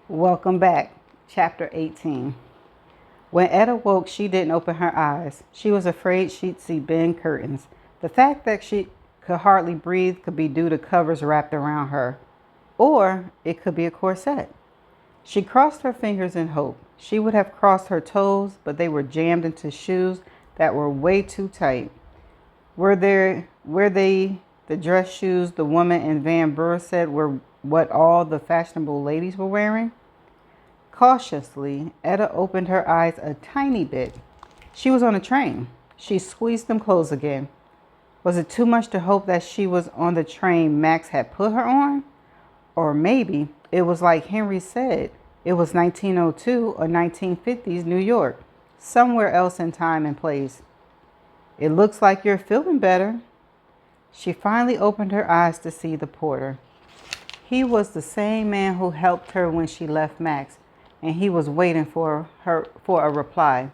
Welcome back. Chapter 18. When Etta woke, she didn't open her eyes. She was afraid she'd see Ben curtains. The fact that she could hardly breathe could be due to covers wrapped around her, or it could be a corset. She crossed her fingers in hope. She would have crossed her toes, but they were jammed into shoes that were way too tight. Were they the dress shoes the woman in Van Burr said were what all the fashionable ladies were wearing? Cautiously, Etta opened her eyes a tiny bit. She was on a train. She squeezed them closed again. Was it too much to hope that she was on the train Max had put her on? Or maybe it was like Henry said, it was 1902 or 1950s New York, somewhere else in time and place. It looks like you're feeling better. She finally opened her eyes to see the porter. He was the same man who helped her when she left Max, and he was waiting for a reply.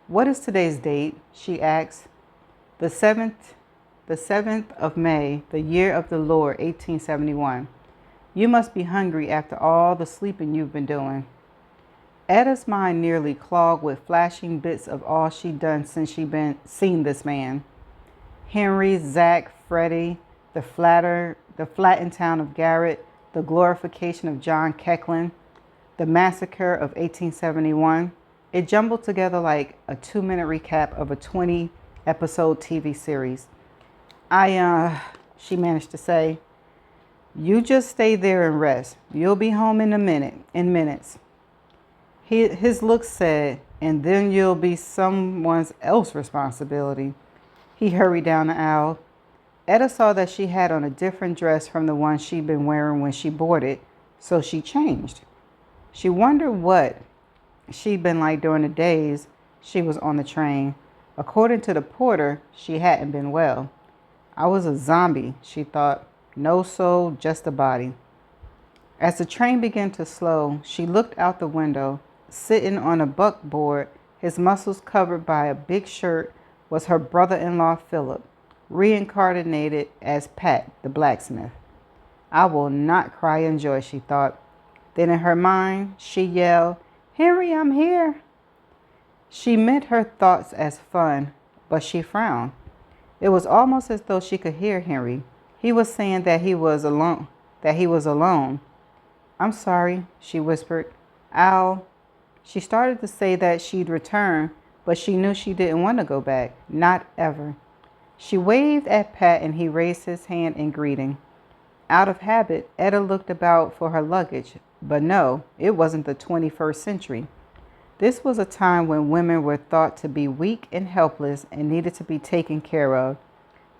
What is today's date? She asked. The seventh of May, the year of the Lord, 1871. You must be hungry after all the sleeping you've been doing. Etta's mind nearly clogged with flashing bits of all she'd done since she'd seen this man. Henry, Zach, Freddie, the flattened town of Garrett, the glorification of John Kecklin, the massacre of 1871. It jumbled together like a 2-minute recap of a 20-episode TV series. She managed to say, you just stay there and rest. You'll be home in minutes. His look said, and then you'll be someone else's responsibility. He hurried down the aisle. Etta saw that she had on a different dress from the one she'd been wearing when she boarded, so she changed. She wondered what she'd been like during the days she was on the train. According to the porter, she hadn't been well. I was a zombie, she thought. No soul, just a body. As the train began to slow, she looked out the window. Sitting on a buckboard, his muscles covered by a big shirt, was her brother-in-law Philip, reincarnated as Pat, the blacksmith. I will not cry in joy, she thought. Then in her mind, she yelled, Henry, I'm here. She meant her thoughts as fun, but she frowned. It was almost as though she could hear Henry. He was saying that he was alone. I'm sorry, she whispered. She started to say that she'd return, but she knew she didn't want to go back. Not ever. She waved at Pat and he raised his hand in greeting. Out of habit, Etta looked about for her luggage, but no, it wasn't the 21st century. This was a time when women were thought to be weak and helpless and needed to be taken care of.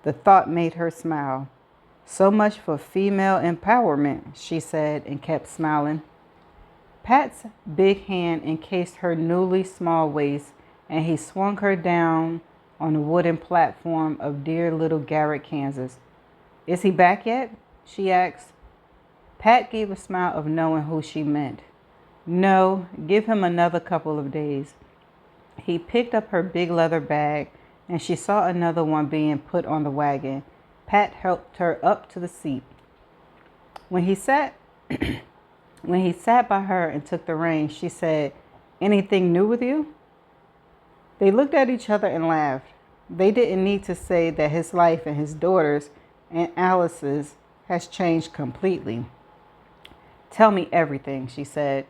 The thought made her smile. So much for female empowerment, she said, and kept smiling. Pat's big hand encased her newly small waist, and he swung her down on the wooden platform of dear little Garrett, Kansas. Is he back yet? She asked. Pat gave a smile of knowing who she meant. No, give him another couple of days. He picked up her big leather bag, and she saw another one being put on the wagon. Pat helped her up to the seat. When he sat by her and took the reins, she said, Anything new with you? They looked at each other and laughed. They didn't need to say that his life and his daughter's and Alice's has changed completely. Tell me everything, she said.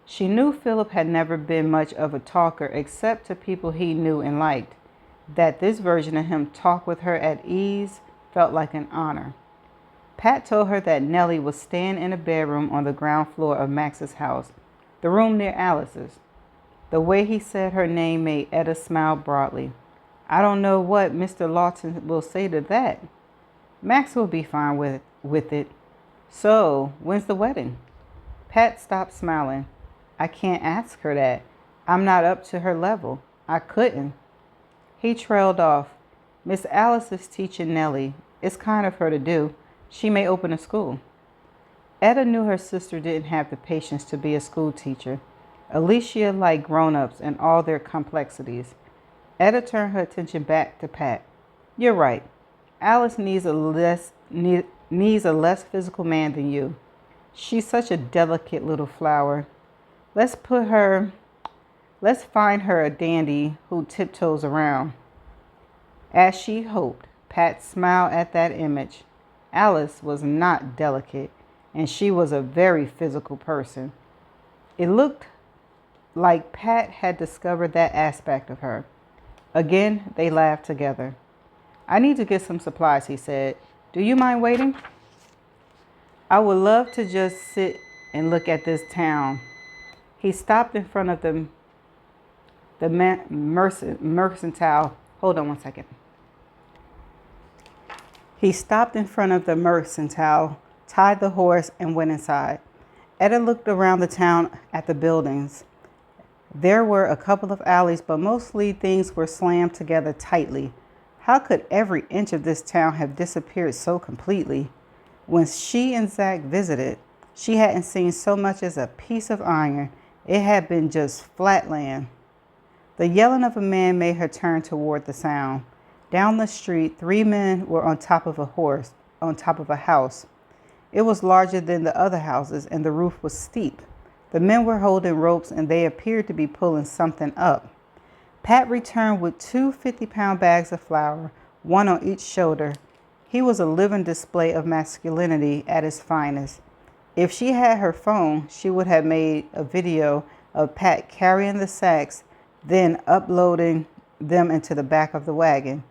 She knew Philip had never been much of a talker except to people he knew and liked. That this version of him talked with her at ease felt like an honor. Pat told her that Nellie was staying in a bedroom on the ground floor of Max's house, the room near Alice's. The way he said her name made Etta smile broadly. I don't know what Mr. Lawton will say to that. Max will be fine with it. So, when's the wedding? Pat stopped smiling. I can't ask her that. I'm not up to her level. I couldn't. He trailed off. Miss Alice is teaching Nellie. It's kind of her to do. She may open a school. Etta knew her sister didn't have the patience to be a school teacher. Alicia liked grown-ups and all their complexities. Etta turned her attention back to Pat. You're right. Alice needs a less physical man than you. She's such a delicate little flower. Let's put her, let's find her a dandy who tiptoes around. As she hoped, Pat smiled at that image. Alice was not delicate, and she was a very physical person. It looked like Pat had discovered that aspect of her. Again, they laughed together. I need to get some supplies, he said. Do you mind waiting? I would love to just sit and look at this town. He stopped in front of the mercantile. Hold on one second. He stopped in front of the mercantile, tied the horse, and went inside. Etta looked around the town at the buildings. There were a couple of alleys, but mostly things were slammed together tightly. How could every inch of this town have disappeared so completely? When she and Zach visited, she hadn't seen so much as a piece of iron. It had been just flat land. The yelling of a man made her turn toward the sound. Down the street, 3 men were on top of a house. It was larger than the other houses, and the roof was steep. The men were holding ropes, and they appeared to be pulling something up. Pat returned with 2 50-pound bags of flour, one on each shoulder. He was a living display of masculinity at its finest. If she had her phone, she would have made a video of Pat carrying the sacks, then uploading them into the back of the wagon.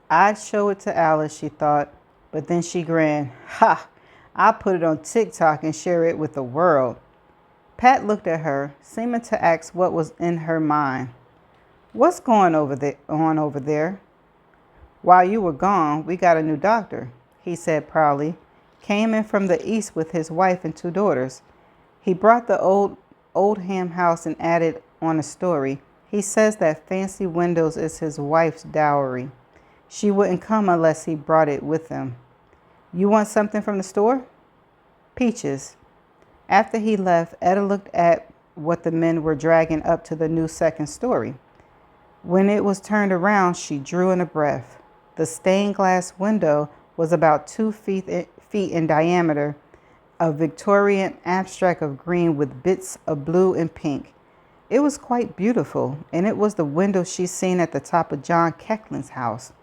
I'd show it to Alice, she thought, but then she grinned. Ha! I'll put it on TikTok and share it with the world. Pat looked at her, seeming to ask what was in her mind. What's going on over there? While you were gone, we got a new doctor, he said proudly. Came in from the east with his wife and 2 daughters. He brought the Oldham house and added on a story. He says that fancy windows is his wife's dowry. She wouldn't come unless he brought it with him. You want something from the store? Peaches. After he left, Etta looked at what the men were dragging up to the new second story. When it was turned around, she drew in a breath. The stained glass window was about 2 feet in diameter, a Victorian abstract of green with bits of blue and pink. It was quite beautiful, and it was the window she'd seen at the top of John Kecklin's house.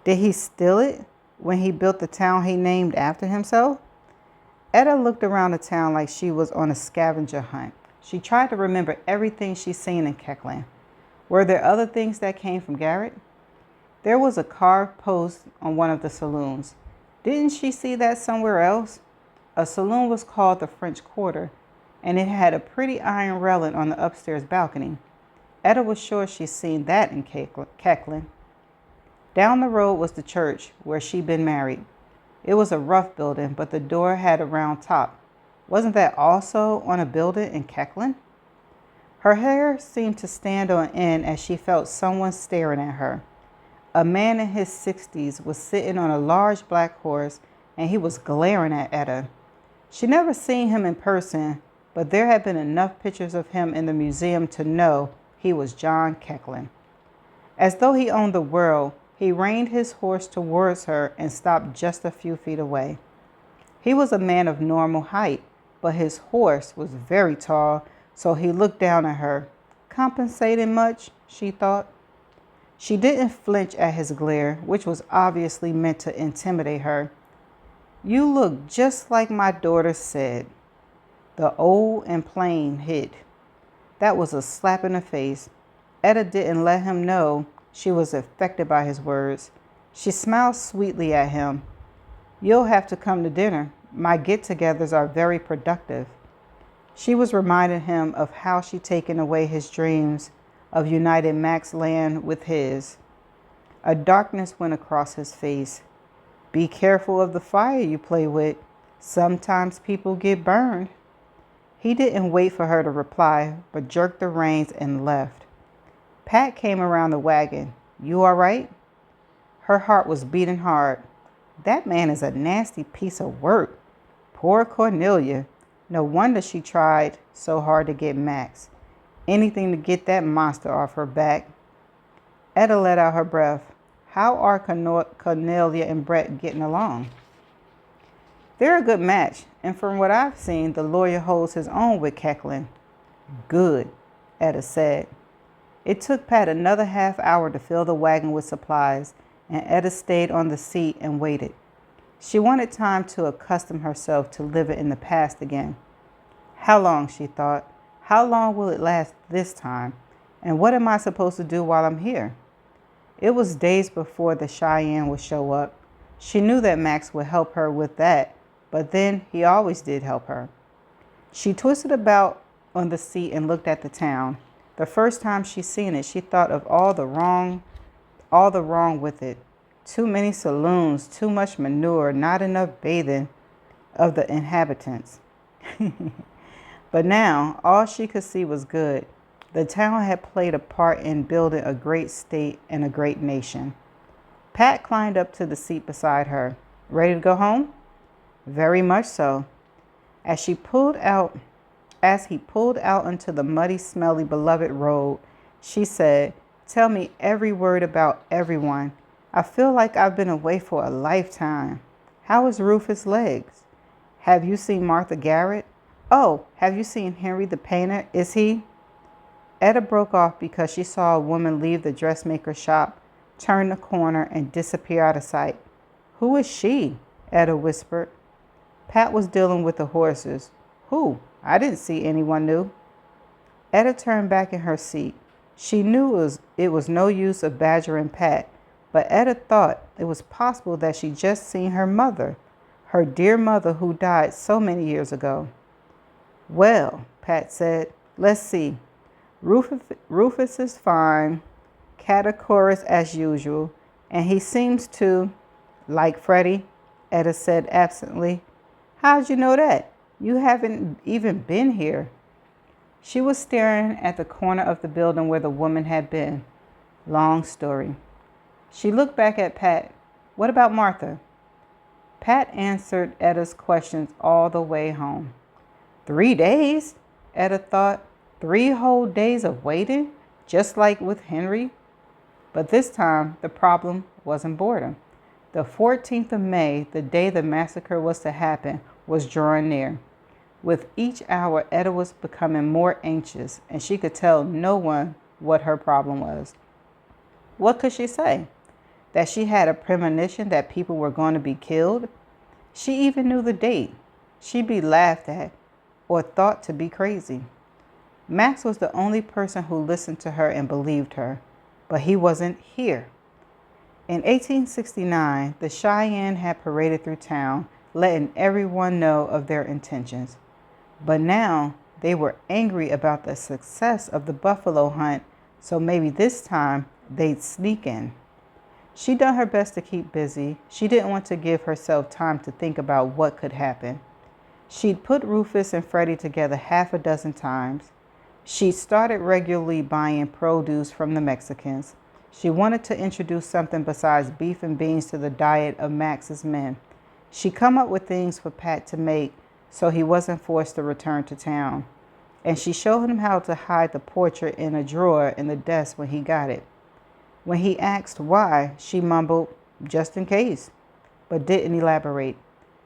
Did he steal it when he built the town he named after himself? Etta looked around the town like she was on a scavenger hunt. She tried to remember everything she'd seen in Kecklin. Were there other things that came from Garrett? There was a carved post on one of the saloons. Didn't she see that somewhere else? A saloon was called the French Quarter, and it had a pretty iron railing on the upstairs balcony. Etta was sure she'd seen that in Kecklin. Down the road was the church where she'd been married. It was a rough building, but the door had a round top. Wasn't that also on a building in Kecklin? Her hair seemed to stand on end as she felt someone staring at her. A man in his 60s was sitting on a large black horse, and he was glaring at Etta. She'd never seen him in person, but there had been enough pictures of him in the museum to know he was John Kecklin. As though he owned the world, he reined his horse towards her and stopped just a few feet away. He was a man of normal height, but his horse was very tall, so he looked down at her. Compensating much, she thought. She didn't flinch at his glare, which was obviously meant to intimidate her. You look just like my daughter said. The old and plain hit. That was a slap in the face. Etta didn't let him know she was affected by his words. She smiled sweetly at him. You'll have to come to dinner. My get-togethers are very productive. She was reminding him of how she'd taken away his dreams of uniting Mac's land with his. A darkness went across his face. Be careful of the fire you play with. Sometimes people get burned. He didn't wait for her to reply, but jerked the reins and left. Pat came around the wagon. You all right? Her heart was beating hard. That man is a nasty piece of work. Poor Cornelia. No wonder she tried so hard to get Max. Anything to get that monster off her back. Etta let out her breath. How are Cornelia and Brett getting along? They're a good match, and from what I've seen, the lawyer holds his own with Keckland. Good, Etta said. It took Pat another half hour to fill the wagon with supplies, and Etta stayed on the seat and waited. She wanted time to accustom herself to living in the past again. How long, she thought. How long will it last this time? And what am I supposed to do while I'm here? It was days before the Cheyenne would show up. She knew that Max would help her with that, but then he always did help her. She twisted about on the seat and looked at the town. The first time she seen it, she thought of all the wrong with it. Too many saloons, too much manure, not enough bathing of the inhabitants. But now, all she could see was good. The town had played a part in building a great state and a great nation. Pat climbed up to the seat beside her. Ready to go home? Very much so. As he pulled out onto the muddy, smelly, beloved road, she said, "Tell me every word about everyone. I feel like I've been away for a lifetime. How is Rufus' legs? Have you seen Martha Garrett? Oh, have you seen Henry the painter? Is he?" Etta broke off because she saw a woman leave the dressmaker's shop, turn the corner, and disappear out of sight. "Who is she?" Etta whispered. Pat was dealing with the horses. "Who? I didn't see anyone new." Etta turned back in her seat. She knew it was no use of badgering Pat, but Etta thought it was possible that she just seen her mother, her dear mother who died so many years ago. "Well," Pat said, "let's see. Rufus is fine, catechoris as usual, and he seems to like Freddie," Etta said absently. "How'd you know that? You haven't even been here." She was staring at the corner of the building where the woman had been. Long story. She looked back at Pat. "What about Martha?" Pat answered Etta's questions all the way home. 3 days? Etta thought. 3 whole days of waiting, just like with Henry? But this time, the problem wasn't boredom. The 14th of May, the day the massacre was to happen, was drawing near. With each hour, Etta was becoming more anxious, and she could tell no one what her problem was. What could she say? That she had a premonition that people were going to be killed? She even knew the date. She'd be laughed at or thought to be crazy. Max was the only person who listened to her and believed her, but he wasn't here. In 1869, the Cheyenne had paraded through town, letting everyone know of their intentions. But now they were angry about the success of the buffalo hunt, so maybe this time they'd sneak in. She done her best to keep busy. She didn't want to give herself time to think about what could happen. She'd put Rufus and Freddie together half a dozen times. She started regularly buying produce from the Mexicans. She wanted to introduce something besides beef and beans to the diet of Max's men. She come up with things for Pat to make so he wasn't forced to return to town. And she showed him how to hide the portrait in a drawer in the desk when he got it. When he asked why, she mumbled, "Just in case," but didn't elaborate.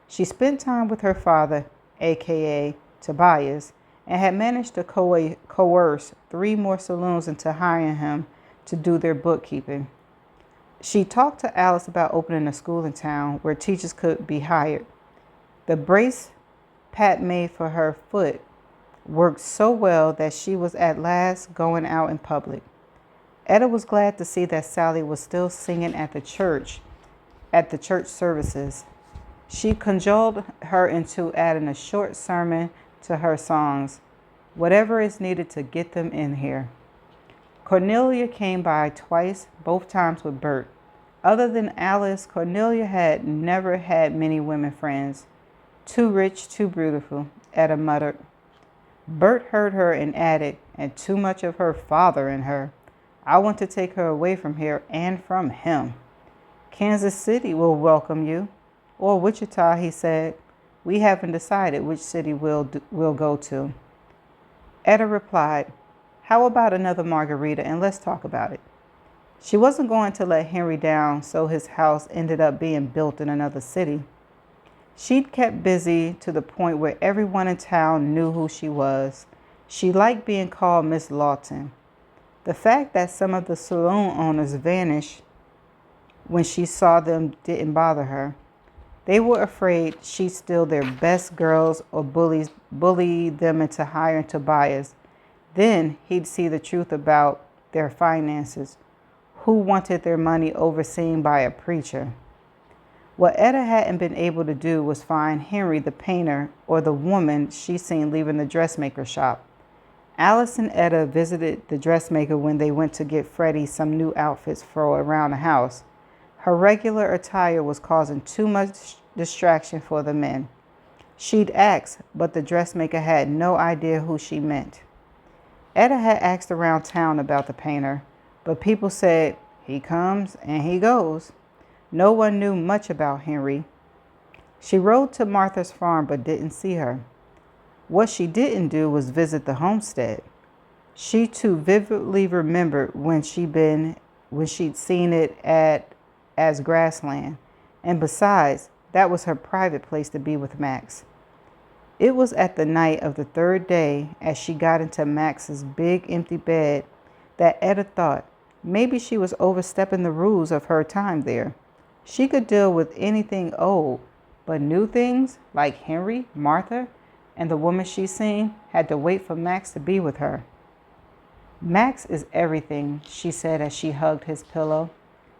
She spent time with her father, aka Tobias, and had managed to coerce 3 more saloons into hiring him to do their bookkeeping. She talked to Alice about opening a school in town where teachers could be hired. The brace Pat made for her foot worked so well that she was at last going out in public. Etta was glad to see that Sally was still singing at the church services. She cajoled her into adding a short sermon to her songs, whatever is needed to get them in here. Cornelia came by twice, both times with Bert. Other than Alice, Cornelia had never had many women friends. "Too rich, too beautiful," Etta muttered. Bert heard her and added, "And too much of her father in her. I want to take her away from here and from him." "Kansas City will welcome you." "Or Wichita," he said. "We haven't decided which city we'll go to." Etta replied, "How about another margarita and let's talk about it?" She wasn't going to let Henry down, so his house ended up being built in another city. She'd kept busy to the point where everyone in town knew who she was. She liked being called Miss Lawton. The fact that some of the saloon owners vanished when she saw them didn't bother her. They were afraid she'd steal their best girls or bully them into hiring Tobias. Then he'd see the truth about their finances. Who wanted their money overseen by a preacher? What Etta hadn't been able to do was find Henry the painter or the woman she seen leaving the dressmaker shop. Alice and Etta visited the dressmaker when they went to get Freddie some new outfits for around the house. Her regular attire was causing too much distraction for the men. She'd asked, but the dressmaker had no idea who she meant. Etta had asked around town about the painter, but people said, he comes and he goes. No one knew much about Henry. She rode to Martha's farm but didn't see her. What she didn't do was visit the homestead. She too vividly remembered when she'd seen it as grassland, and besides, that was her private place to be with Max. It was at the night of the third day, as she got into Max's big empty bed, that Etta thought maybe she was overstepping the rules of her time there. She could deal with anything old, but new things like Henry, Martha, and the woman she'd seen had to wait for Max to be with her. Max is everything, she said as she hugged his pillow.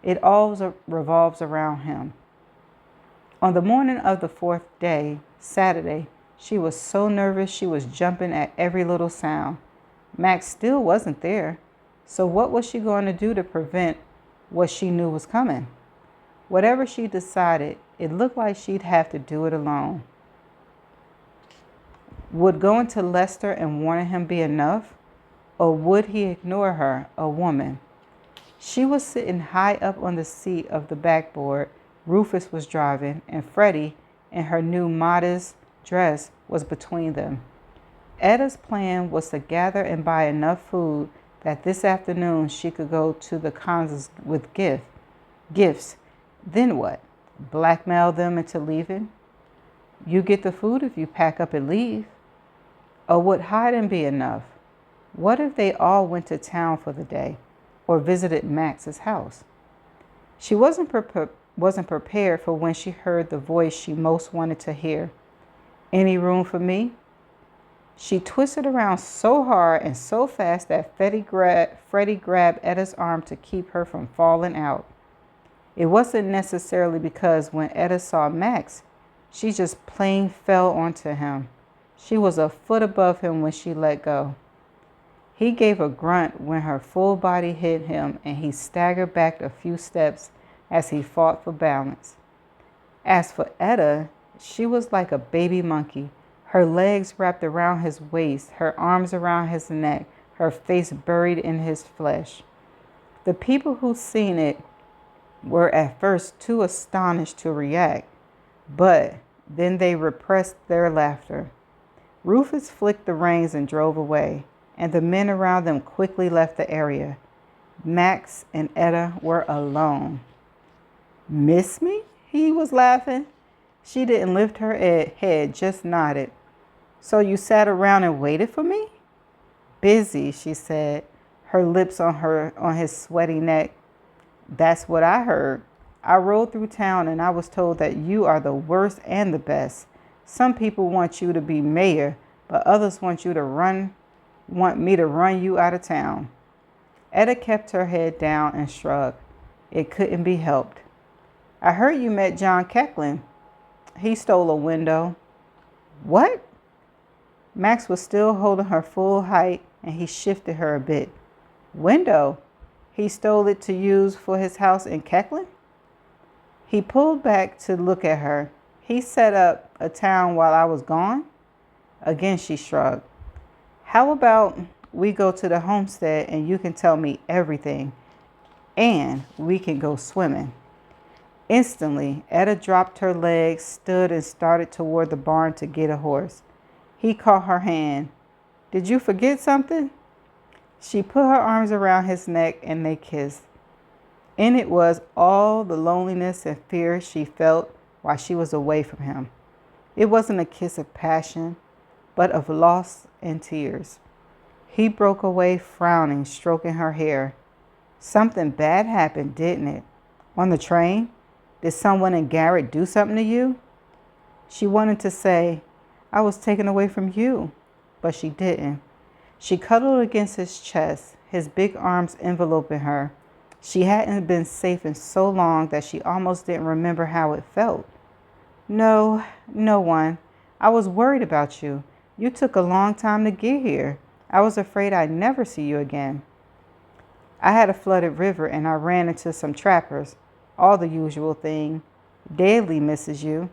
It all revolves around him. On the morning of the fourth day, Saturday, she was so nervous she was jumping at every little sound. Max still wasn't there, so what was she going to do to prevent what she knew was coming? Whatever she decided, it looked like she'd have to do it alone. Would going to Lester and warning him be enough? Or would he ignore her, a woman? She was sitting high up on the seat of the backboard Rufus was driving, and Freddie, in her new modest dress, was between them. Etta's plan was to gather and buy enough food that this afternoon she could go to the Conses with gifts. Then what? Blackmail them into leaving? You get the food if you pack up and leave. Or would hiding be enough? What if they all went to town for the day or visited Max's house? She wasn't prepared for when she heard the voice she most wanted to hear. Any room for me? She twisted around so hard and so fast that Freddie grabbed Etta's arm to keep her from falling out. It wasn't necessarily because when Etta saw Max, she just plain fell onto him. She was a foot above him when she let go. He gave a grunt when her full body hit him, and he staggered back a few steps as he fought for balance. As for Etta, she was like a baby monkey, her legs wrapped around his waist, her arms around his neck, her face buried in his flesh. The people who'd seen it were at first too astonished to react, but then they repressed their laughter. Rufus flicked the reins and drove away, and the men around them quickly left the area. Max and Etta were alone. Miss me? He was laughing. She didn't lift her head, just nodded. So you sat around and waited for me? Busy, she said, her lips on his sweaty neck. That's what I heard. I rode through town and I was told that you are the worst and the best. Some people want you to be mayor, but others want me to run you out of town. Etta kept her head down and shrugged. It couldn't be helped. I heard you met John Kecklen. He stole a window. What? Max was still holding her full height, and he shifted her a bit. Window? He stole it to use for his house in Kecklen? He pulled back to look at her. He set up a town while I was gone? Again, she shrugged. How about we go to the homestead and you can tell me everything, and we can go swimming. Instantly, Etta dropped her legs, stood, and started toward the barn to get a horse. He caught her hand. Did you forget something? She put her arms around his neck and they kissed. In it was all the loneliness and fear she felt while she was away from him. It wasn't a kiss of passion, but of loss and tears. He broke away, frowning, stroking her hair. Something bad happened, didn't it? On the train? Did someone in Garrett do something to you? She wanted to say, I was taken away from you, but she didn't. She cuddled against his chest, his big arms enveloping her. She hadn't been safe in so long that she almost didn't remember how it felt. No, no one. I was worried about you. You took a long time to get here. I was afraid I'd never see you again. I had a flooded river and I ran into some trappers. All the usual thing. Daly misses you.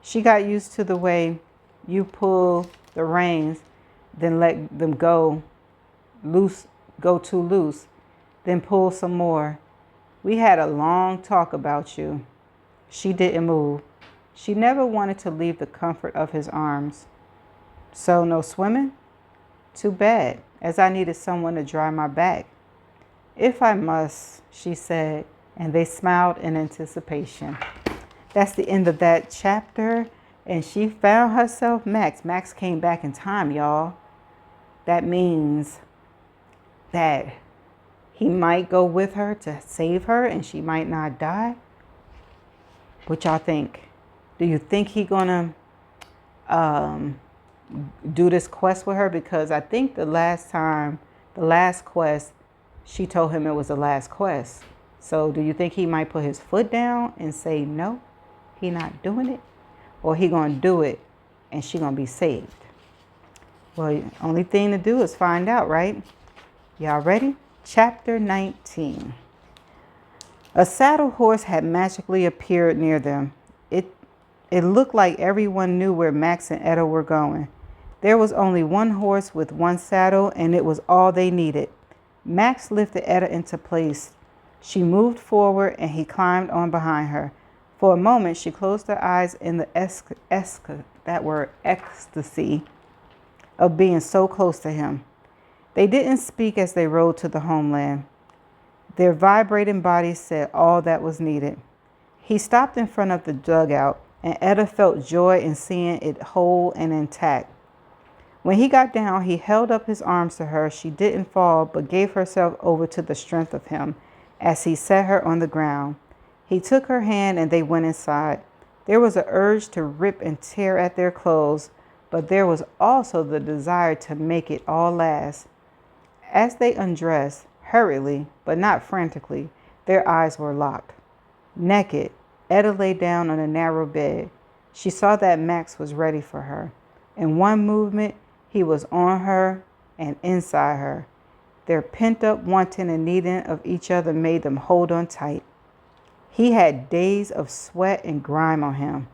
She got used to the way you pull the reins, then let them go too loose, then pull some more. We had a long talk about you. She didn't move. She never wanted to leave the comfort of his arms. So no swimming? Too bad, as I needed someone to dry my back. If I must, she said, and they smiled in anticipation. That's the end of that chapter. And she found herself Max. Max came back in time, y'all. That means that he might go with her to save her and she might not die. What y'all think? Do you think he gonna do this quest with her? Because I think the last quest, she told him it was the last quest. So do you think he might put his foot down and say no, he not doing it? Or he gonna do it and she gonna be saved? Well, only thing to do is find out, right? Y'all ready? Chapter 19. A saddle horse had magically appeared near them. It looked like everyone knew where Max and Etta were going. There was only one horse with one saddle, and it was all they needed. Max lifted Etta into place. She moved forward, and he climbed on behind her. For a moment, she closed her eyes in the ecstasy of being so close to him. They didn't speak as they rode to the homeland. Their vibrating bodies said all that was needed. He stopped in front of the dugout, and Etta felt joy in seeing it whole and intact. When he got down, he held up his arms to her. She didn't fall, but gave herself over to the strength of him as he set her on the ground. He took her hand and they went inside. There was an urge to rip and tear at their clothes, but there was also the desire to make it all last. As they undressed, hurriedly, but not frantically, their eyes were locked. Naked, Etta lay down on a narrow bed. She saw that Max was ready for her. In one movement, he was on her and inside her. Their pent-up wanting and needing of each other made them hold on tight. He had days of sweat and grime on him.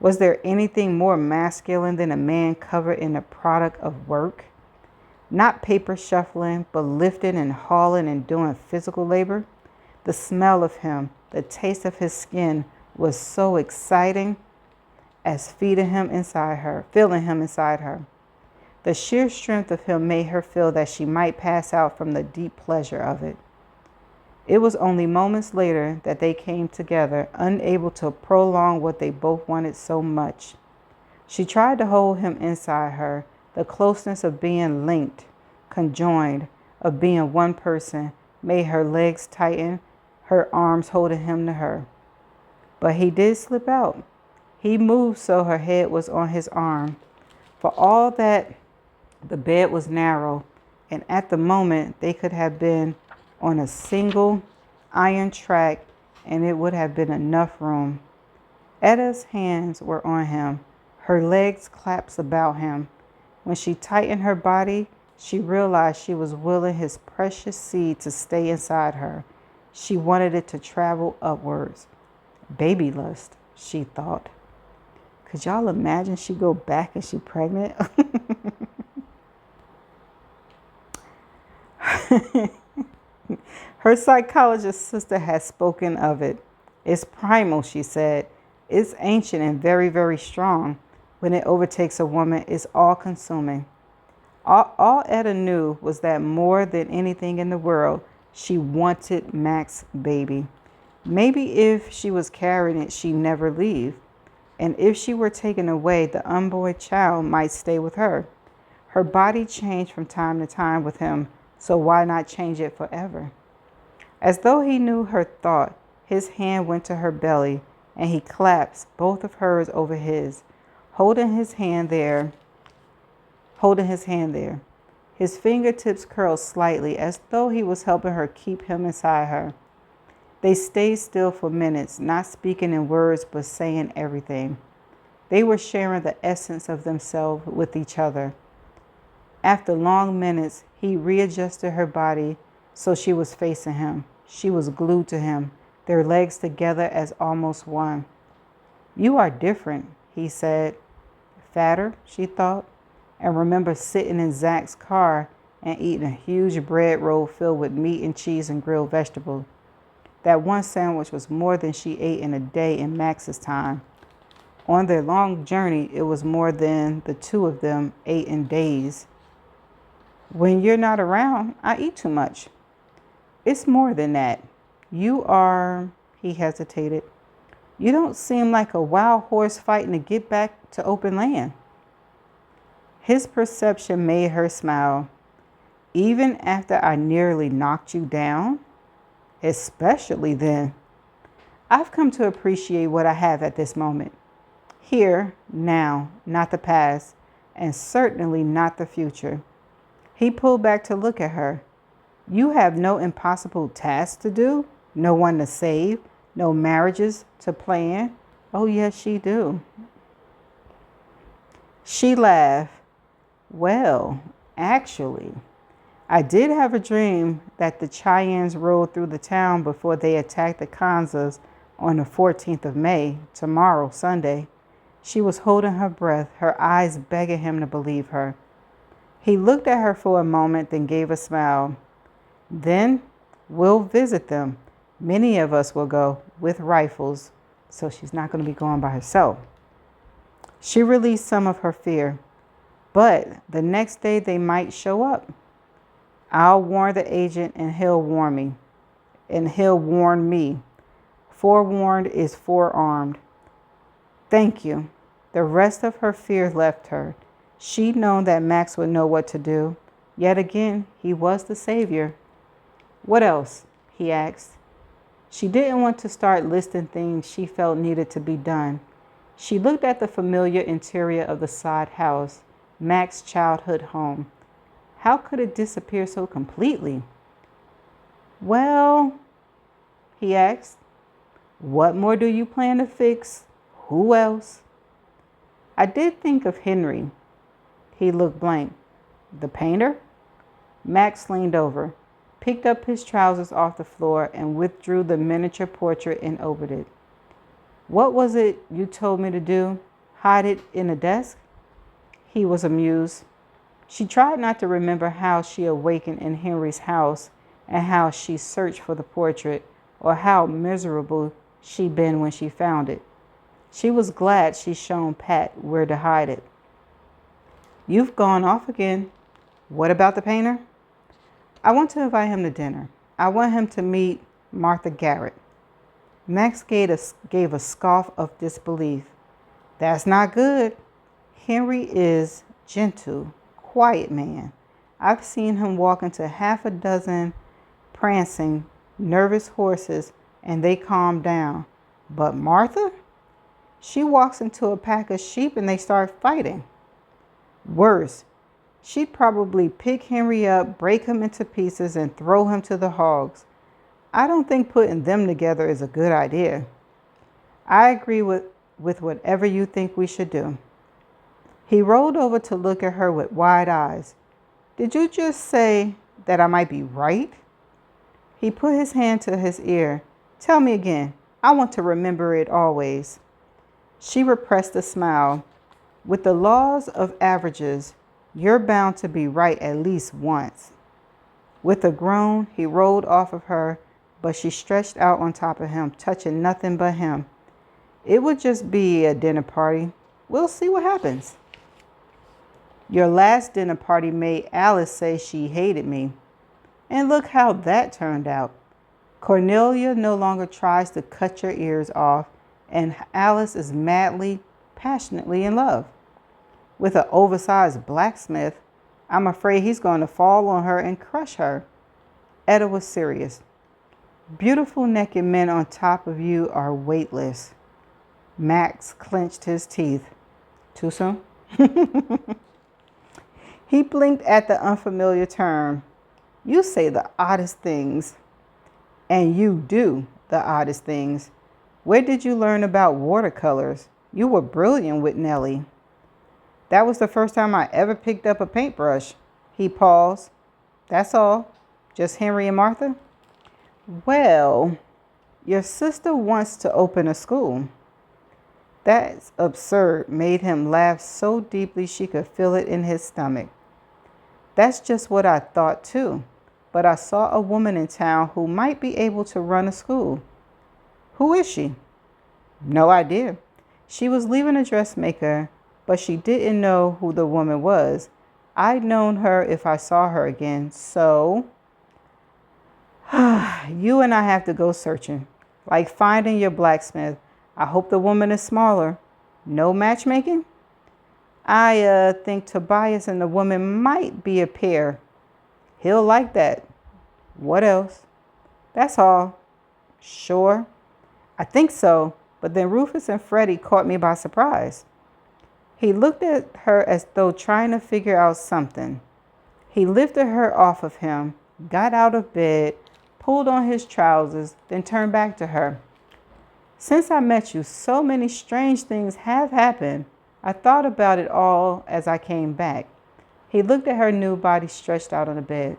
Was there anything more masculine than a man covered in the product of work? Not paper shuffling, but lifting and hauling and doing physical labor. The smell of him, the taste of his skin was so exciting as feeling him inside her. The sheer strength of him made her feel that she might pass out from the deep pleasure of it. It was only moments later that they came together, unable to prolong what they both wanted so much. She tried to hold him inside her. The closeness of being linked, conjoined, of being one person, made her legs tighten, her arms holding him to her. But he did slip out. He moved so her head was on his arm. For all that, the bed was narrow, and at the moment they could have been on a single iron track, and it would have been enough room. Etta's hands were on him, her legs clasped about him. When she tightened her body, she realized she was willing his precious seed to stay inside her. She wanted it to travel upwards. Baby lust, she thought. Could y'all imagine she go back and she pregnant? Her psychologist sister had spoken of it. It's primal, she said. It's ancient and very, very strong. When it overtakes a woman, it's all-consuming. All Etta knew was that more than anything in the world, she wanted Max's baby. Maybe if she was carrying it, she'd never leave. And if she were taken away, the unborn child might stay with her. Her body changed from time to time with him, so why not change it forever? As though he knew her thought, his hand went to her belly, and he clasped both of hers over his, holding his hand there. His fingertips curled slightly, as though he was helping her keep him inside her. They stayed still for minutes, not speaking in words, but saying everything. They were sharing the essence of themselves with each other. After long minutes, he readjusted her body so she was facing him. She was glued to him, their legs together as almost one. "You are different," he said. Fatter, she thought, and remembered sitting in Zach's car and eating a huge bread roll filled with meat and cheese and grilled vegetables. That one sandwich was more than she ate in a day in Max's time. On their long journey, it was more than the two of them ate in days. "When you're not around, I eat too much." "It's more than that. You are," he hesitated. "You don't seem like a wild horse fighting to get back to open land." His perception made her smile. "Even after I nearly knocked you down?" "Especially then. I've come to appreciate what I have at this moment. Here, now, not the past, and certainly not the future." He pulled back to look at her. "You have no impossible tasks to do, no one to save, no marriages to plan." "Oh, yes, she do." She laughed. "Well, actually, I did have a dream that the Cheyennes rode through the town before they attacked the Kansas on the 14th of May, tomorrow, Sunday." She was holding her breath, her eyes begging him to believe her. He looked at her for a moment, then gave a smile. "Then we'll visit them. Many of us will go with rifles, so she's not going to be going by herself." She released some of her fear. "But the next day they might show up. I'll warn the agent and he'll warn me. Forewarned is forearmed." "Thank you." The rest of her fear left her. She'd known that Max would know what to do. Yet again, he was the savior. "What else?" he asked. She didn't want to start listing things she felt needed to be done. She looked at the familiar interior of the sod house, Max's childhood home. How could it disappear so completely? "Well," he asked, "what more do you plan to fix? Who else?" "I did think of Henry." He looked blank. "The painter?" Max leaned over, picked up his trousers off the floor, and withdrew the miniature portrait and opened it. "What was it you told me to do? Hide it in a desk?" He was amused. She tried not to remember how she awakened in Henry's house and how she searched for the portrait, or how miserable she'd been when she found it. She was glad she'd shown Pat where to hide it. "You've gone off again. What about the painter?" "I want to invite him to dinner. I want him to meet Martha Garrett." Max gave a scoff of disbelief. "That's not good. Henry is gentle, quiet man. I've seen him walk into half a dozen prancing, nervous horses, and they calm down. But Martha? She walks into a pack of sheep and they start fighting. Worse, she'd probably pick Henry up, break him into pieces, and throw him to the hogs. I don't think putting them together is a good idea." "I agree with whatever you think we should do." He rolled over to look at her with wide eyes. "Did you just say that I might be right?" He put his hand to his ear. "Tell me again. I want to remember it always." She repressed a smile. "With the laws of averages, you're bound to be right at least once." With a groan, he rolled off of her, but she stretched out on top of him, touching nothing but him. "It would just be a dinner party. We'll see what happens." "Your last dinner party made Alice say she hated me. And look how that turned out. Cornelia no longer tries to cut your ears off, and Alice is madly passionately in love. With an oversized blacksmith, I'm afraid he's going to fall on her and crush her. Etta was serious. Beautiful naked men on top of you are weightless. Max clenched his teeth. Too soon? He blinked at the unfamiliar term. You say the oddest things. And you do the oddest things. Where did you learn about watercolors? You were brilliant with Nellie. That was the first time I ever picked up a paintbrush. He paused. That's all? Just Henry and Martha? Well, your sister wants to open a school. That's absurd made him laugh so deeply she could feel it in his stomach. That's just what I thought too. But I saw a woman in town who might be able to run a school. Who is she? No idea. She was leaving a dressmaker, but she didn't know who the woman was. I'd known her if I saw her again, so you and I have to go searching. Like finding your blacksmith. I hope the woman is smaller. No matchmaking? I think Tobias and the woman might be a pair. He'll like that. What else? That's all. Sure? I think so, but then Rufus and Freddie caught me by surprise. He looked at her as though trying to figure out something. He lifted her off of him, got out of bed, pulled on his trousers, then turned back to her. Since I met you, so many strange things have happened. I thought about it all as I came back. He looked at her nude body stretched out on the bed.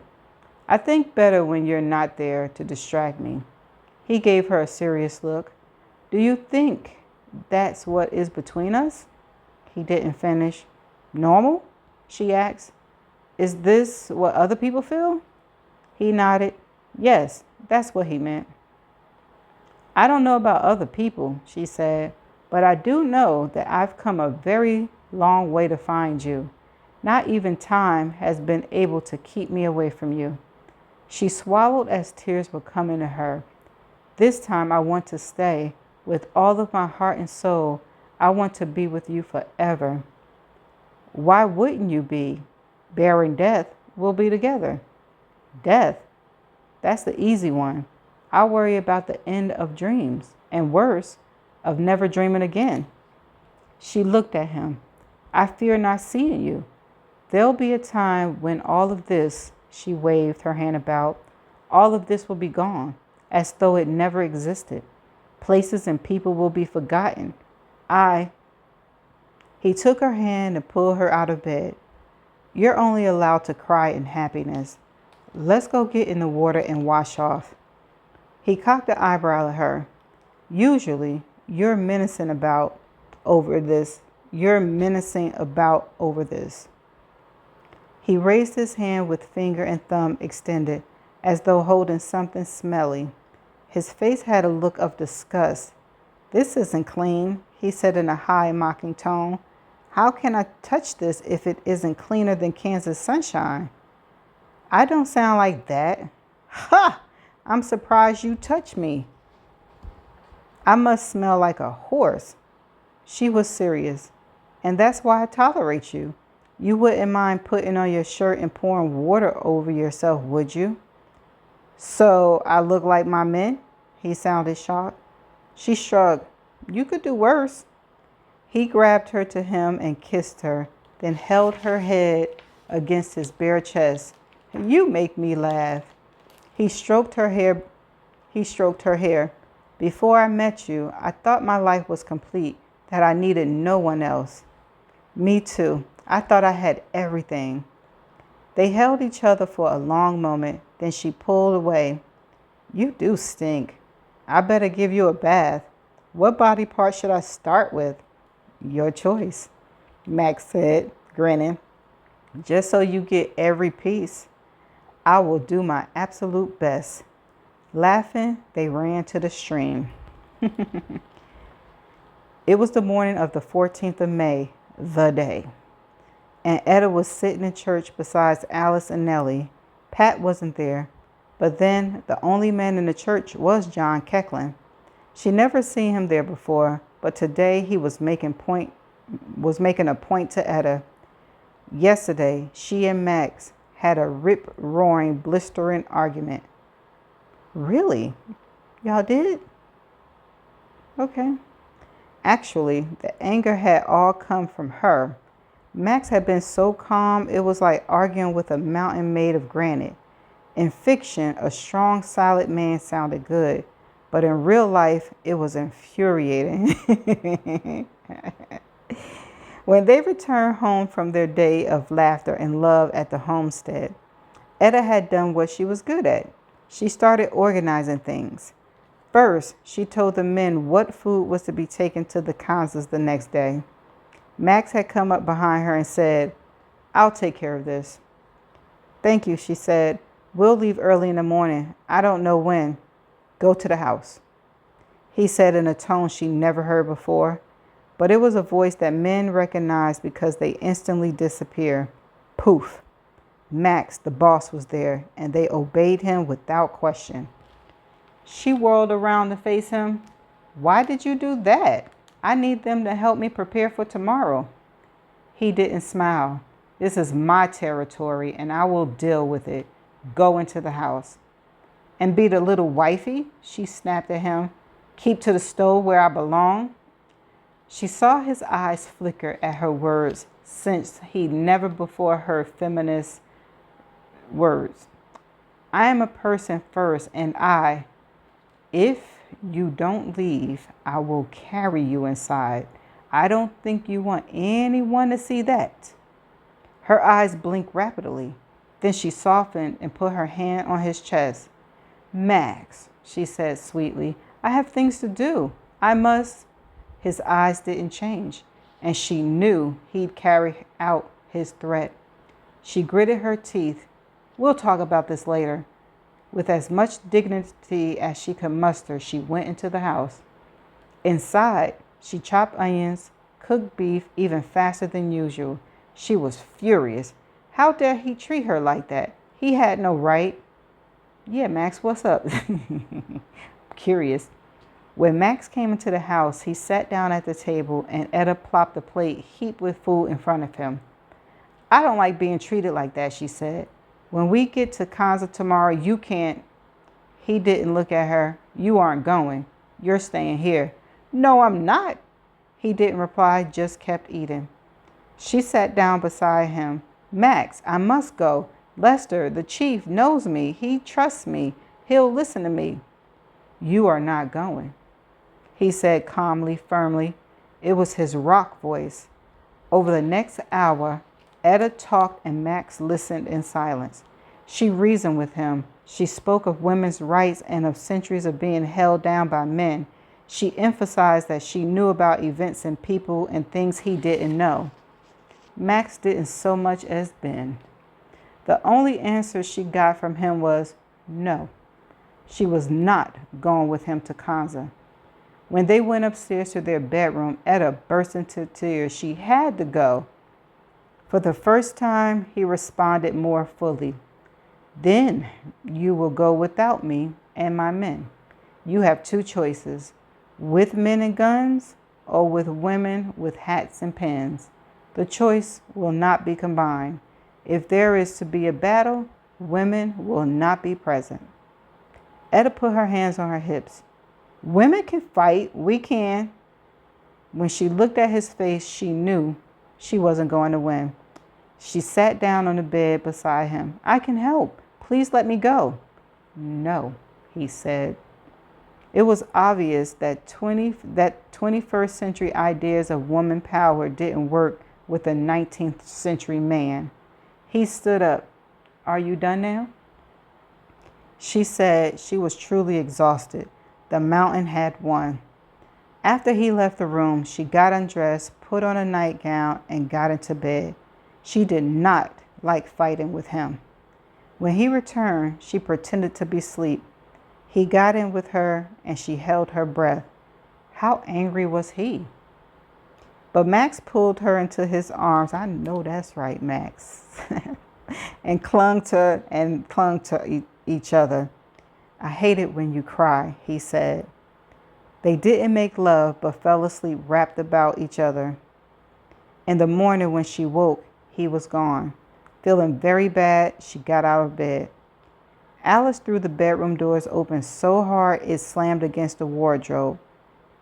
I think better when you're not there to distract me. He gave her a serious look. Do you think that's what is between us? He didn't finish. Normal? She asked. Is this what other people feel? He nodded. Yes, that's what he meant. I don't know about other people, she said, but I do know that I've come a very long way to find you. Not even time has been able to keep me away from you. She swallowed as tears were coming to her. This time I want to stay. With all of my heart and soul, I want to be with you forever. Why wouldn't you be? Bearing death, we'll be together. Death? That's the easy one. I worry about the end of dreams, and worse, of never dreaming again. She looked at him. I fear not seeing you. There'll be a time when all of this, she waved her hand about, all of this will be gone, as though it never existed. Places and people will be forgotten. He took her hand and pulled her out of bed. You're only allowed to cry in happiness. Let's go get in the water and wash off. He cocked an eyebrow at her. Usually, you're menacing about over this. He raised his hand with finger and thumb extended, as though holding something smelly. His face had a look of disgust. This isn't clean, he said in a high, mocking tone. How can I touch this if it isn't cleaner than Kansas sunshine? I don't sound like that. Ha! I'm surprised you touched me. I must smell like a horse. She was serious. And that's why I tolerate you. You wouldn't mind putting on your shirt and pouring water over yourself, would you? So I look like my men? He sounded shocked. She shrugged. You could do worse. He grabbed her to him and kissed her, then held her head against his bare chest. You make me laugh. He stroked her hair. Before I met you, I thought my life was complete, that I needed no one else. Me too. I thought I had everything. They held each other for a long moment, then she pulled away. You do stink. I better give you a bath. What body part should I start with? Your choice, Max said, grinning. Just so you get every piece. I will do my absolute best. Laughing, they ran to the stream. It was the morning of the 14th of May, the day. And Etta was sitting in church besides Alice and Nellie. Pat wasn't there, but then the only man in the church was John Kecklen. She never seen him there before, but today he was making point was making a point to Etta. Yesterday, she and Max had a rip-roaring, blistering argument. Really? Y'all did? Okay. Actually, the anger had all come from her. Max had been so calm, it was like arguing with a mountain made of granite. In fiction, a strong, silent man sounded good, but in real life, it was infuriating. When they returned home from their day of laughter and love at the homestead, Etta had done what she was good at. She started organizing things. First, she told the men what food was to be taken to the Kansas the next day. Max had come up behind her and said, "I'll take care of this." "Thank you," she said. "We'll leave early in the morning. I don't know when. Go to the house," he said in a tone she never heard before, but it was a voice that men recognized because they instantly disappear. Poof! Max, the boss, was there, and they obeyed him without question. She whirled around to face him. "Why did you do that? I need them to help me prepare for tomorrow." He didn't smile. "This is my territory, and I will deal with it. Go into the house." "And be the little wifey?" she snapped at him. "Keep to the stove where I belong?" She saw his eyes flicker at her words, since he'd never before heard feminist words. "I am a person first, and if you don't leave, I will carry you inside. I don't think you want anyone to see that." Her eyes blinked rapidly. Then she softened and put her hand on his chest. "Max," she said sweetly, "I have things to do. I must." His eyes didn't change, and she knew he'd carry out his threat. She gritted her teeth. "We'll talk about this later." With as much dignity as she could muster, she went into the house. Inside, she chopped onions, cooked beef even faster than usual. She was furious. How dare he treat her like that? He had no right. "Yeah, Max, what's up?" Curious. When Max came into the house, he sat down at the table and Etta plopped a plate heaped with food in front of him. "I don't like being treated like that," she said. "When we get to Kansa tomorrow, you can't." He didn't look at her. "You aren't going. You're staying here." "No, I'm not." He didn't reply, just kept eating. She sat down beside him. "Max, I must go. Lester, the chief, knows me. He trusts me. He'll listen to me." "You are not going," he said calmly, firmly. It was his rock voice. Over the next hour, Etta talked and Max listened in silence. She reasoned with him. She spoke of women's rights and of centuries of being held down by men. She emphasized that she knew about events and people and things he didn't know. Max didn't so much as bend. The only answer she got from him was no. She was not going with him to Kansa. When they went upstairs to their bedroom, Etta burst into tears. She had to go. For the first time, he responded more fully. "Then you will go without me and my men. You have two choices, with men and guns or with women with hats and pens. The choice will not be combined. If there is to be a battle, women will not be present." Etta put her hands on her hips. "Women can fight. We can." When she looked at his face, she knew she wasn't going to win. She sat down on the bed beside him. "I can help. Please let me go." "No," he said. It was obvious that 21st century ideas of woman power didn't work with a 19th century man. He stood up. "Are you done now?" She said she was truly exhausted. The mountain had won. After he left the room, she got undressed, put on a nightgown, and got into bed. She did not like fighting with him. When he returned, she pretended to be asleep. He got in with her, and she held her breath. How angry was he? But Max pulled her into his arms. I know that's right, Max. and clung to each other. "I hate it when you cry," he said. They didn't make love, but fell asleep wrapped about each other. In the morning when she woke, he was gone. Feeling very bad, she got out of bed. Alice threw the bedroom doors open so hard it slammed against the wardrobe.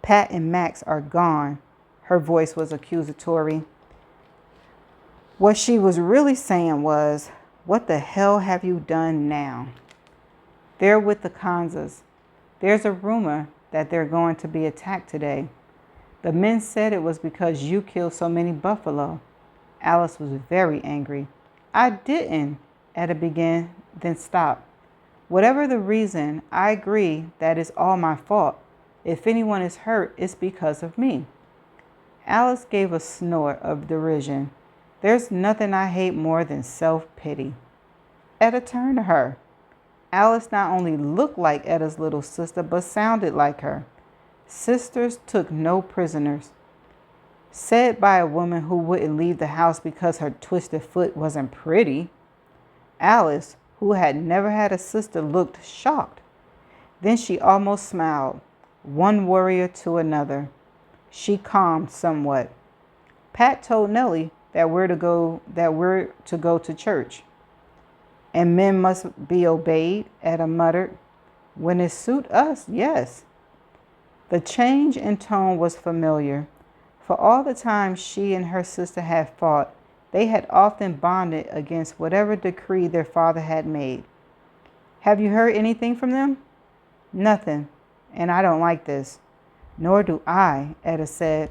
Pat and Max are gone. Her voice was accusatory. What she was really saying was, what the hell have you done now? They're with the Kansas. There's a rumor that they're going to be attacked today. The men said it was because you killed so many buffalo. Alice was very angry. I didn't, Etta began, then stopped. Whatever the reason, I agree that it's all my fault. If anyone is hurt, it's because of me. Alice gave a snort of derision. There's nothing I hate more than self-pity. Etta turned to her. Alice not only looked like Etta's little sister, but sounded like her. Sisters took no prisoners. Said by a woman who wouldn't leave the house because her twisted foot wasn't pretty. Alice, who had never had a sister, looked shocked. Then she almost smiled, one warrior to another. She calmed somewhat. Pat told Nellie that we're to go to church. And men must be obeyed, Etta muttered. When it suit us, yes. The change in tone was familiar. For all the time she and her sister had fought, they had often bonded against whatever decree their father had made. Have you heard anything from them? Nothing, and I don't like this. Nor do I, Etta said.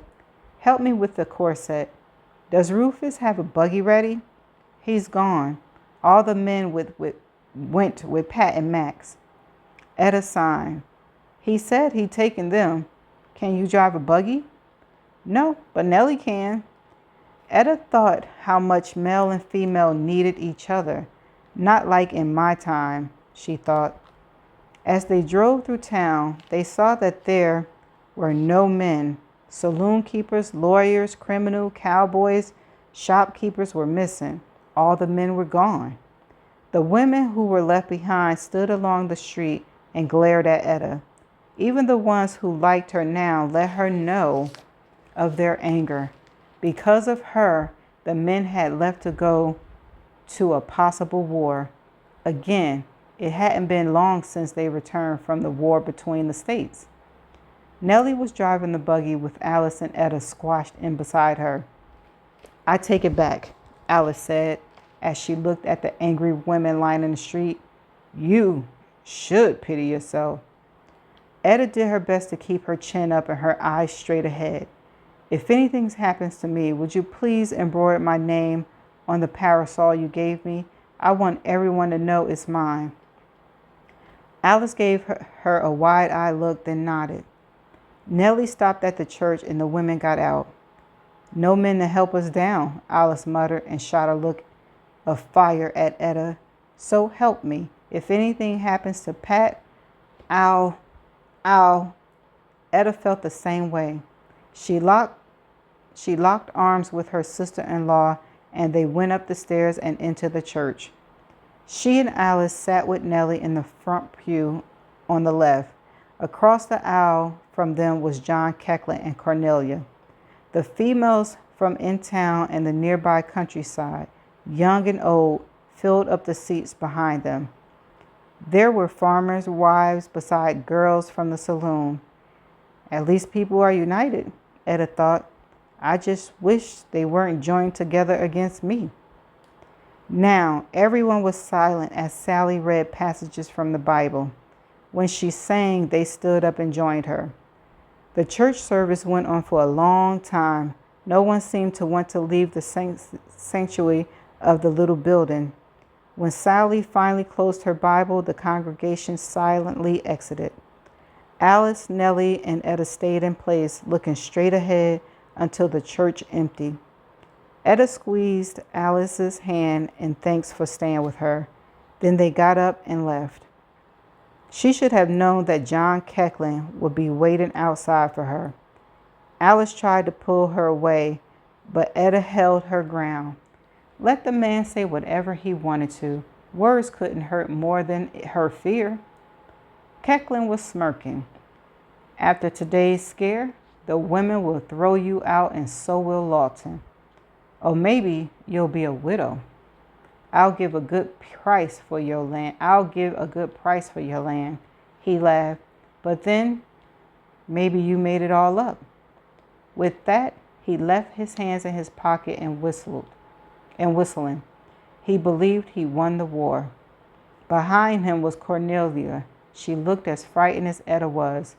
Help me with the corset. Does Rufus have a buggy ready? He's gone. All the men went with Pat and Max. Etta sighed. He said he'd taken them. Can you drive a buggy? No, but Nellie can. Etta thought how much male and female needed each other. Not like in my time, she thought. As they drove through town, they saw that there were no men. Saloon keepers, lawyers, criminal, cowboys, shopkeepers were missing. All the men were gone. The women who were left behind stood along the street and glared at Etta. Even the ones who liked her now let her know of their anger. Because of her, the men had left to go to a possible war. Again, it hadn't been long since they returned from the war between the states. Nellie was driving the buggy with Alice and Etta squashed in beside her. I take it back, Alice said as she looked at the angry women lining the street. You should pity yourself. Etta did her best to keep her chin up and her eyes straight ahead. If anything happens to me, would you please embroider my name on the parasol you gave me? I want everyone to know it's mine. Alice gave her a wide-eyed look, then nodded. Nellie stopped at the church and the women got out. No men to help us down, Alice muttered and shot a look of fire at Etta. So help me. If anything happens to Pat, I'll. Etta felt the same way. She locked arms with her sister-in-law and they went up the stairs and into the church. She and Alice sat with Nellie in the front pew on the left. Across the aisle from them was John Kecklen and Cornelia. The females from in town and the nearby countryside, young and old, filled up the seats behind them. There were farmers' wives beside girls from the saloon. At least people are united, Etta thought. I just wish they weren't joined together against me. Now, everyone was silent as Sally read passages from the Bible. When she sang, they stood up and joined her. The church service went on for a long time. No one seemed to want to leave the sanctuary of the little building. When Sally finally closed her Bible, the congregation silently exited. Alice, Nellie, and Etta stayed in place, looking straight ahead until the church emptied. Etta squeezed Alice's hand in thanks for staying with her. Then they got up and left. She should have known that John Kecklen would be waiting outside for her. Alice tried to pull her away, but Etta held her ground. Let the man say whatever he wanted to. Words couldn't hurt more than her fear. Kecklen was smirking. After today's scare, the women will throw you out and so will Lawton. Or maybe you'll be a widow. I'll give a good price for your land. I'll give a good price for your land. He laughed. But then maybe you made it all up. With that, he left his hands in his pocket and whistling. He believed he won the war. Behind him was Cornelia. She looked as frightened as Etta was.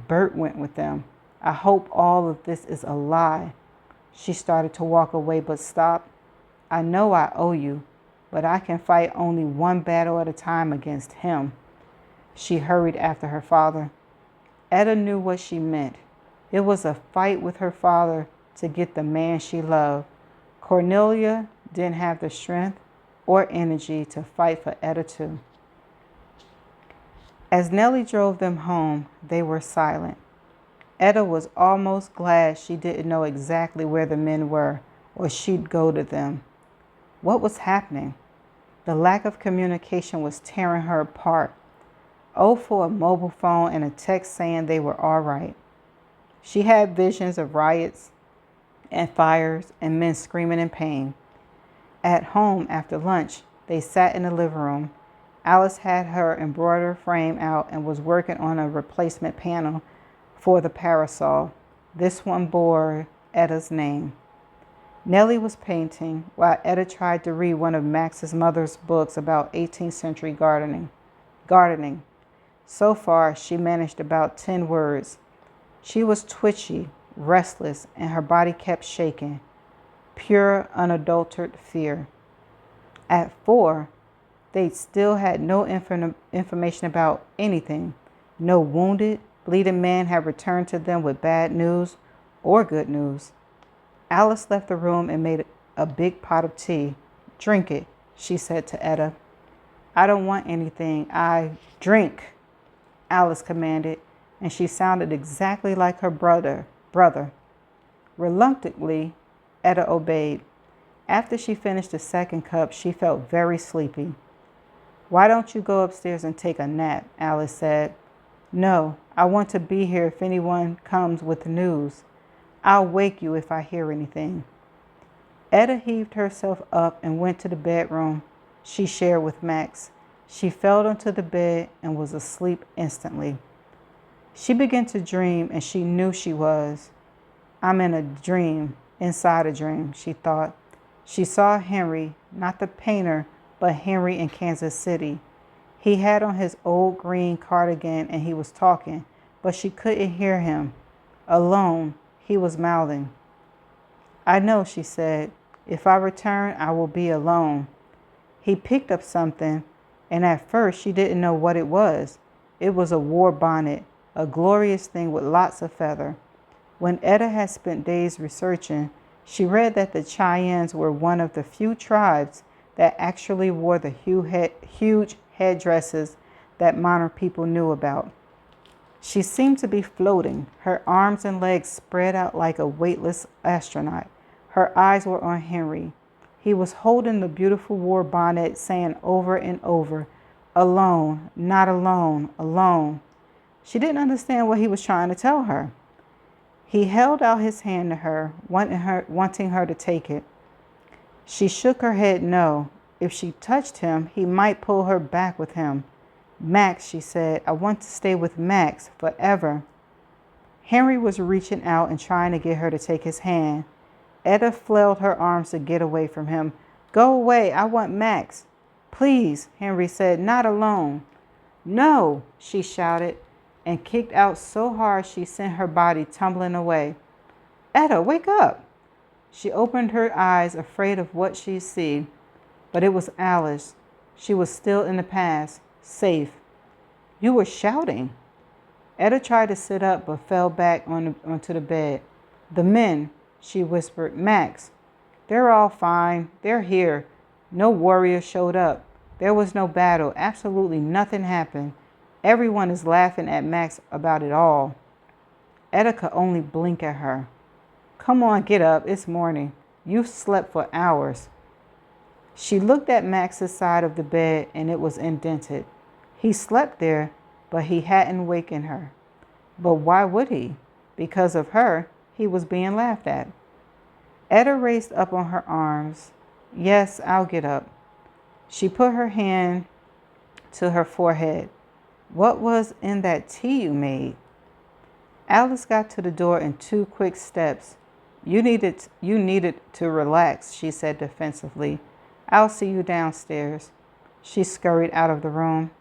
Bert went with them. I hope all of this is a lie. She started to walk away but stopped. I know I owe you, but I can fight only one battle at a time against him. She hurried after her father. Etta knew what she meant. It was a fight with her father to get the man she loved. Cornelia didn't have the strength or energy to fight for Etta too. As Nellie drove them home, they were silent. Etta was almost glad she didn't know exactly where the men were, or she'd go to them. What was happening? The lack of communication was tearing her apart. Oh, for a mobile phone and a text saying they were all right. She had visions of riots and fires and men screaming in pain. At home after lunch, they sat in the living room. Alice had her embroidery frame out and was working on a replacement panel for the parasol. This one bore Etta's name. Nellie was painting while Etta tried to read one of Max's mother's books about 18th century gardening. So far, she managed about 10 words. She was twitchy, restless, and her body kept shaking. Pure, unadulterated fear. At 4, they still had no information about anything. No wounded, bleeding man had returned to them with bad news or good news. Alice left the room and made a big pot of tea. Drink it, she said to Etta. I don't want anything. Drink, Alice commanded, and she sounded exactly like her brother. Reluctantly, Etta obeyed. After she finished the second cup, she felt very sleepy. Why don't you go upstairs and take a nap? Alice said. No, I want to be here if anyone comes with news. I'll wake you if I hear anything. Etta heaved herself up and went to the bedroom she shared with Max. She fell onto the bed and was asleep instantly. She began to dream, and she knew she was. I'm in a dream, inside a dream, she thought. She saw Henry, not the painter, but Henry in Kansas City. He had on his old green cardigan and he was talking, but she couldn't hear him. Alone, he was mouthing. I know, she said. If I return, I will be alone. He picked up something, and at first she didn't know what it was. It was a war bonnet, a glorious thing with lots of feather. When Etta had spent days researching, she read that the Cheyennes were one of the few tribes that actually wore the huge headdresses that modern people knew about. She seemed to be floating, her arms and legs spread out like a weightless astronaut. Her eyes were on Henry. He was holding the beautiful war bonnet, saying over and over, alone, not alone, alone. She didn't understand what he was trying to tell her. He held out his hand to her, wanting her to take it. She shook her head no. If she touched him, he might pull her back with him. Max, she said, I want to stay with Max forever. Henry was reaching out and trying to get her to take his hand. Etta flailed her arms to get away from him. Go away, I want Max. Please, Henry said, not alone. No, she shouted and kicked out so hard she sent her body tumbling away. Etta, wake up. She opened her eyes, afraid of what she'd see, but it was Alice. She was still in the past, safe. You were shouting. Etta tried to sit up but fell back onto the bed. The men, she whispered. Max. They're all fine. They're here. No warrior showed up. There was no battle. Absolutely nothing happened. Everyone is laughing at Max about it all. Etta could only blink at her. Come on, get up. It's morning. You've slept for hours. She looked at Max's side of the bed and it was indented. He slept there, but he hadn't wakened her. But why would he? Because of her, he was being laughed at. Etta raced up on her arms. Yes, I'll get up. She put her hand to her forehead. What was in that tea you made? Alice got to the door in 2 quick steps. You needed to relax, she said defensively. I'll see you downstairs. She scurried out of the room.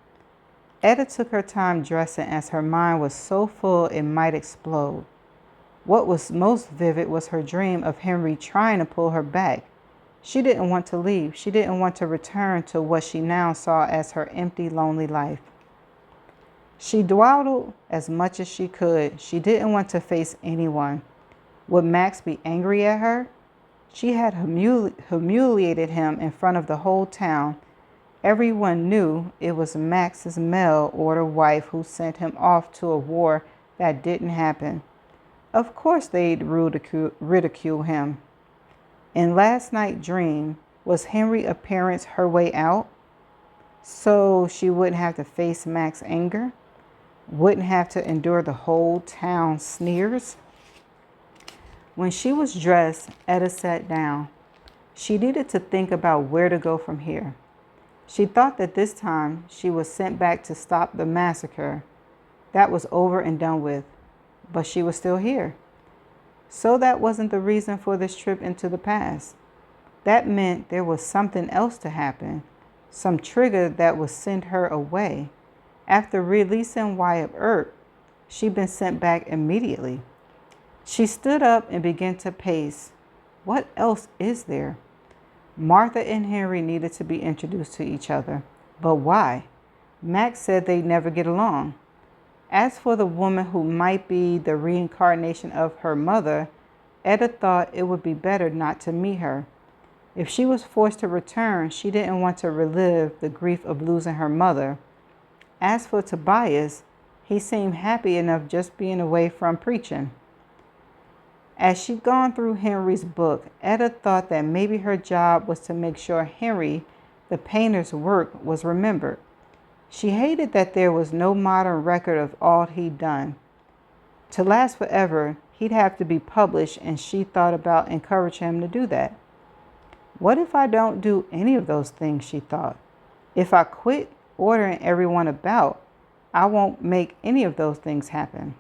Etta took her time dressing as her mind was so full it might explode. What was most vivid was her dream of Henry trying to pull her back. She didn't want to leave. She didn't want to return to what she now saw as her empty, lonely life. She dawdled as much as she could. She didn't want to face anyone. Would Max be angry at her? She had humiliated him in front of the whole town. Everyone knew it was Max's mail-order wife who sent him off to a war that didn't happen. Of course they'd ridicule him. In last night's dream, was Henry appearance her way out? So she wouldn't have to face Max's anger? Wouldn't have to endure the whole town's sneers? When she was dressed, Etta sat down. She needed to think about where to go from here. She thought that this time she was sent back to stop the massacre. That was over and done with. But she was still here. So that wasn't the reason for this trip into the past. That meant there was something else to happen, some trigger that would send her away. After releasing Wyatt Earp, she'd been sent back immediately. She stood up and began to pace. What else is there? Martha and Henry needed to be introduced to each other. But why? Max said they'd never get along. As for the woman who might be the reincarnation of her mother, Etta thought it would be better not to meet her. If she was forced to return, she didn't want to relive the grief of losing her mother. As for Tobias, he seemed happy enough just being away from preaching. As she'd gone through Henry's book, Etta thought that maybe her job was to make sure Henry, the painter's work, was remembered. She hated that there was no modern record of all he'd done. To last forever, he'd have to be published, and she thought about encouraging him to do that. What if I don't do any of those things, she thought. If I quit ordering everyone about, I won't make any of those things happen.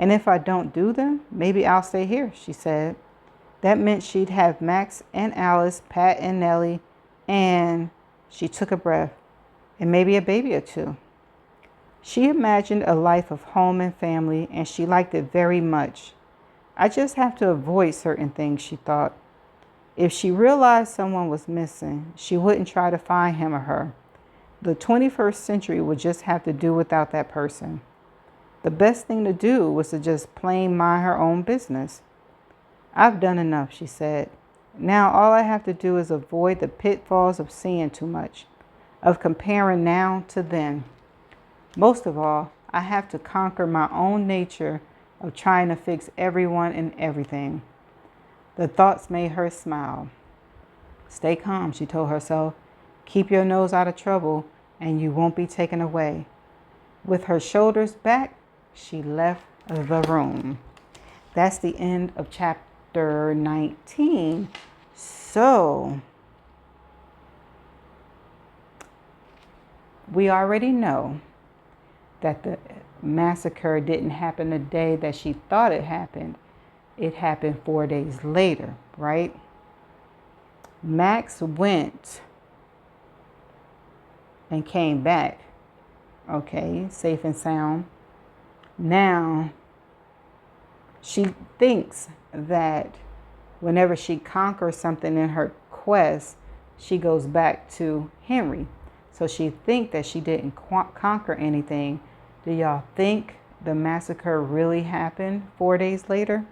And if I don't do them, maybe I'll stay here, she said. That meant she'd have Max and Alice, Pat and Nellie, and she took a breath, and maybe a baby or two. She imagined a life of home and family, and she liked it very much. I just have to avoid certain things, she thought. If she realized someone was missing, she wouldn't try to find him or her. The 21st century would just have to do without that person. The best thing to do was to just plain mind her own business. I've done enough, she said. Now all I have to do is avoid the pitfalls of seeing too much, of comparing now to then. Most of all, I have to conquer my own nature of trying to fix everyone and everything. The thoughts made her smile. Stay calm, she told herself. Keep your nose out of trouble and you won't be taken away. With her shoulders back, she left the room. That's the end of chapter 19. So, we already know that the massacre didn't happen the day that she thought it happened. It happened 4 days later, right? Max went and came back, okay, safe and sound. Now, she thinks that whenever she conquers something in her quest, she goes back to Henry. So she thinks that she didn't conquer anything. Do y'all think the massacre really happened 4 days later?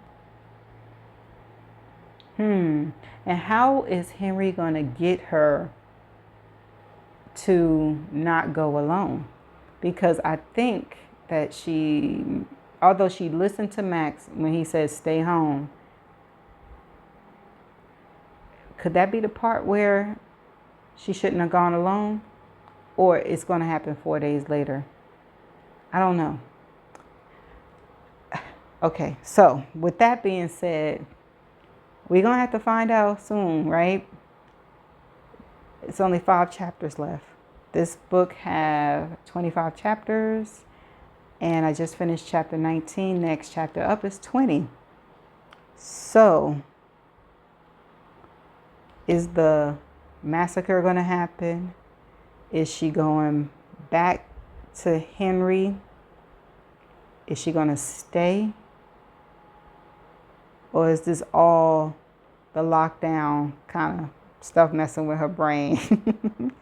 And how is Henry going to get her to not go alone? Because I think that although she listened to Max when he said stay home, could that be the part where she shouldn't have gone alone? Or it's going to happen 4 days later? I don't know. Okay, so with that being said, We're going to have to find out soon, right? It's only 5 chapters left. This book have 25 chapters, and I just finished chapter 19. Next chapter up is 20. So, is the massacre going to happen? Is she going back to Henry? Is she going to stay? Or is this all the lockdown kind of stuff messing with her brain?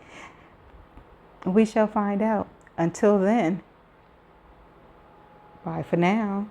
We shall find out. Until then, bye for now.